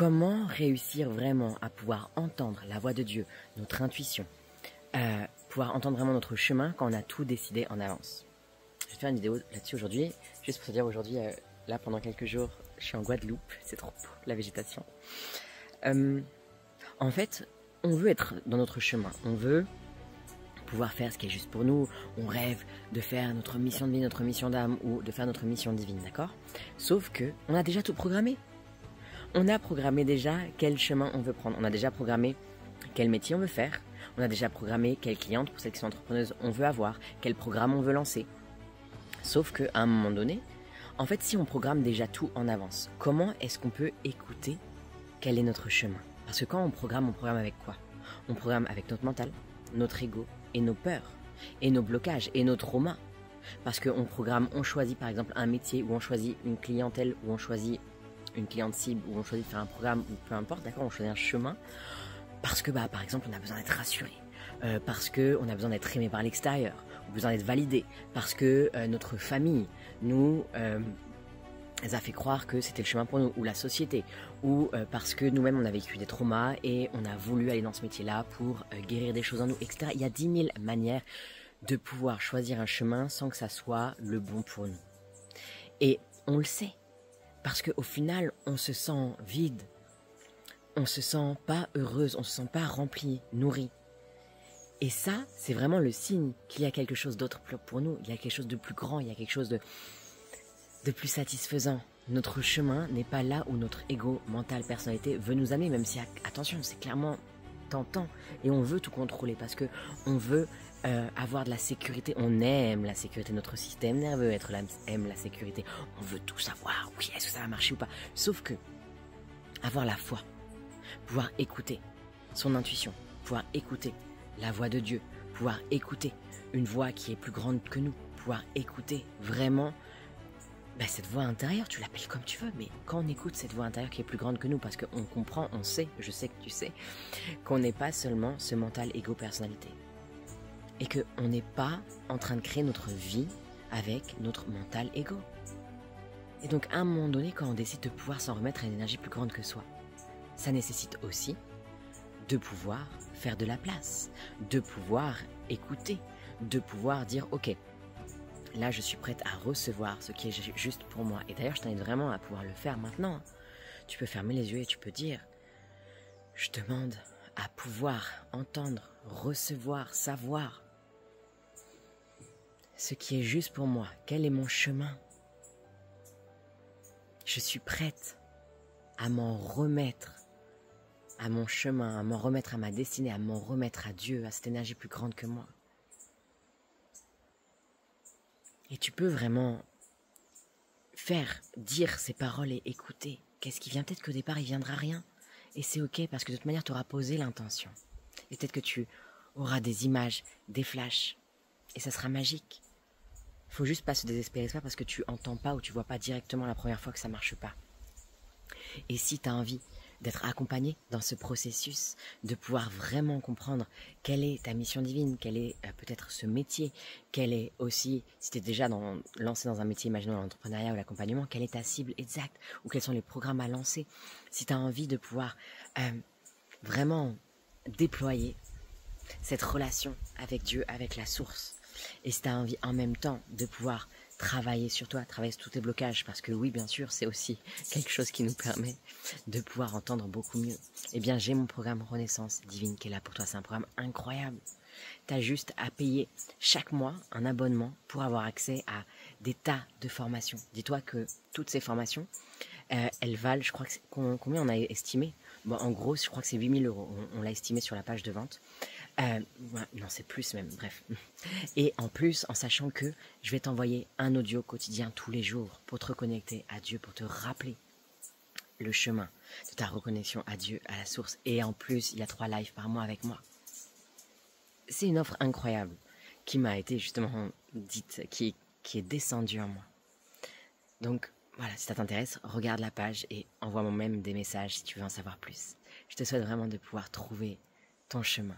Comment réussir vraiment à pouvoir entendre la voix de Dieu, notre intuition, pouvoir entendre vraiment notre chemin quand on a tout décidé en avance. Je vais faire une vidéo là-dessus aujourd'hui, juste pour te dire aujourd'hui, là pendant quelques jours, je suis en Guadeloupe, c'est trop beau, la végétation. En fait, on veut être dans notre chemin, on veut pouvoir faire ce qui est juste pour nous, on rêve de faire notre mission de vie, notre mission d'âme ou de faire notre mission divine, d'accord? Sauf que on a déjà tout programmé. On a programmé déjà quel chemin on veut prendre, on a déjà programmé quel métier on veut faire, on a déjà programmé quelle cliente, pour celles qui sont entrepreneuses, on veut avoir, quel programme on veut lancer. Sauf qu'à un moment donné, en fait, si on programme déjà tout en avance, comment est-ce qu'on peut écouter quel est notre chemin? Parce que quand on programme avec quoi? On programme avec notre mental, notre ego et nos peurs, et nos blocages, et nos traumas. Parce qu'on programme, on choisit par exemple un métier, ou on choisit une clientèle, ou on choisit une cliente cible, ou on choisit de faire un programme, ou peu importe, d'accord, on choisit un chemin, parce que par exemple on a besoin d'être rassuré, parce qu'on a besoin d'être aimé par l'extérieur, ou besoin d'être validé, parce que notre famille nous a fait croire que c'était le chemin pour nous, ou la société, ou parce que nous-mêmes on a vécu des traumas et on a voulu aller dans ce métier-là pour guérir des choses en nous, etc. Il y a 10 000 manières de pouvoir choisir un chemin sans que ça soit le bon pour nous. Et on le sait, parce qu'au final, on se sent vide, on se sent pas heureuse, on se sent pas remplie, nourrie. Et ça, c'est vraiment le signe qu'il y a quelque chose d'autre pour nous, il y a quelque chose de plus grand, il y a quelque chose de plus satisfaisant. Notre chemin n'est pas là où notre ego, mental, personnalité veut nous amener, même si, attention, c'est clairement tentant et on veut tout contrôler parce que on veut avoir de la sécurité, on aime la sécurité, notre système nerveux aime la sécurité, on veut tout savoir, oui, est-ce que ça va marcher ou pas, sauf que avoir la foi, pouvoir écouter son intuition, pouvoir écouter la voix de Dieu, pouvoir écouter une voix qui est plus grande que nous, pouvoir écouter vraiment cette voix intérieure, tu l'appelles comme tu veux, mais quand on écoute cette voix intérieure qui est plus grande que nous, parce qu'on comprend, on sait, je sais que tu sais, qu'on n'est pas seulement ce mental égo personnalité. Et qu'on n'est pas en train de créer notre vie avec notre mental égo. Et donc à un moment donné, quand on décide de pouvoir s'en remettre à une énergie plus grande que soi, ça nécessite aussi de pouvoir faire de la place, de pouvoir écouter, de pouvoir dire ok, là, je suis prête à recevoir ce qui est juste pour moi. Et d'ailleurs, je t'invite vraiment à pouvoir le faire maintenant. Tu peux fermer les yeux et tu peux dire, je demande à pouvoir entendre, recevoir, savoir ce qui est juste pour moi. Quel est mon chemin? Je suis prête à m'en remettre à mon chemin, à m'en remettre à ma destinée, à m'en remettre à Dieu, à cette énergie plus grande que moi. Et tu peux vraiment dire ces paroles et écouter. Qu'est-ce qui vient? Peut-être qu'au départ, il viendra rien. Et c'est ok, parce que de toute manière, tu auras posé l'intention. Et peut-être que tu auras des images, des flashs. Et ça sera magique. Faut juste pas se désespérer, c'est pas parce que tu entends pas ou tu vois pas directement la première fois que ça marche pas. Et si tu as envie d'être accompagné dans ce processus, de pouvoir vraiment comprendre quelle est ta mission divine, quel est peut-être ce métier, quelle est aussi, si tu es déjà lancé dans un métier, imaginons l'entrepreneuriat ou l'accompagnement, quelle est ta cible exacte ou quels sont les programmes à lancer. Si tu as envie de pouvoir vraiment déployer cette relation avec Dieu, avec la source, et si tu as envie en même temps de pouvoir travailler sur toi, travailler sur tous tes blocages, parce que oui, bien sûr, c'est aussi quelque chose qui nous permet de pouvoir entendre beaucoup mieux. Eh bien, j'ai mon programme Renaissance Divine qui est là pour toi. C'est un programme incroyable. Tu as juste à payer chaque mois un abonnement pour avoir accès à des tas de formations. Dis-toi que toutes ces formations, elles valent, je crois que combien on a estimé? Bon, en gros, je crois que c'est 8 000 €. On l'a estimé sur la page de vente. Non, c'est plus même, bref. Et en plus, en sachant que je vais t'envoyer un audio quotidien tous les jours pour te reconnecter à Dieu, pour te rappeler le chemin de ta reconnexion à Dieu, à la source. Et en plus, il y a 3 lives par mois avec moi. C'est une offre incroyable qui m'a été justement dite, qui est descendue en moi. Donc, voilà, si ça t'intéresse, regarde la page et envoie-moi même des messages si tu veux en savoir plus. Je te souhaite vraiment de pouvoir trouver ton chemin.